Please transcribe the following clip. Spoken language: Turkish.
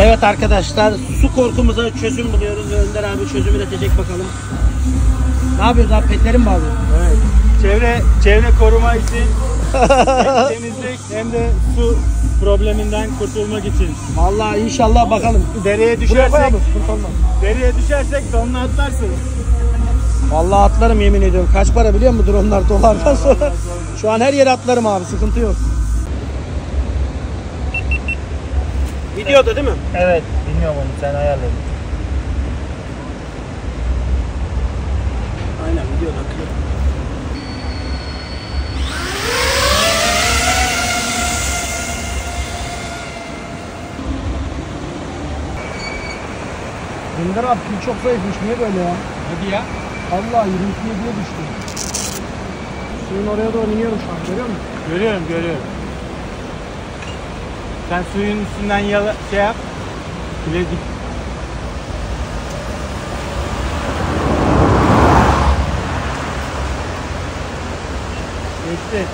Evet arkadaşlar, su korkumuza çözüm buluyoruz. Önder abi çözüm üretecek bakalım. Ne yapıyoruz abi? Petleri mi bağlıyoruz? Evet. Çevre koruma için hem temizlik hem de su probleminden kurtulmak için. Vallahi inşallah bakalım. Dereye düşersek donla atlarsın. Vallahi atlarım, yemin ediyorum. Kaç para biliyor musun dronlar dolardan sonra? Şu an her yere atlarım abi, sıkıntı yok. Videoda değil mi? Evet, bilmiyorum onu, sen ayarladın. Aynen videoda. Önder abi pil çok zayıfmış, niye böyle ya? Hadi ya. Allah 27'ye düştü. Suyun oraya doğru iniyorum şu an, görüyor musun? Görüyorum. Sen suyun üstünden şey yap. Bile dik. Geçti.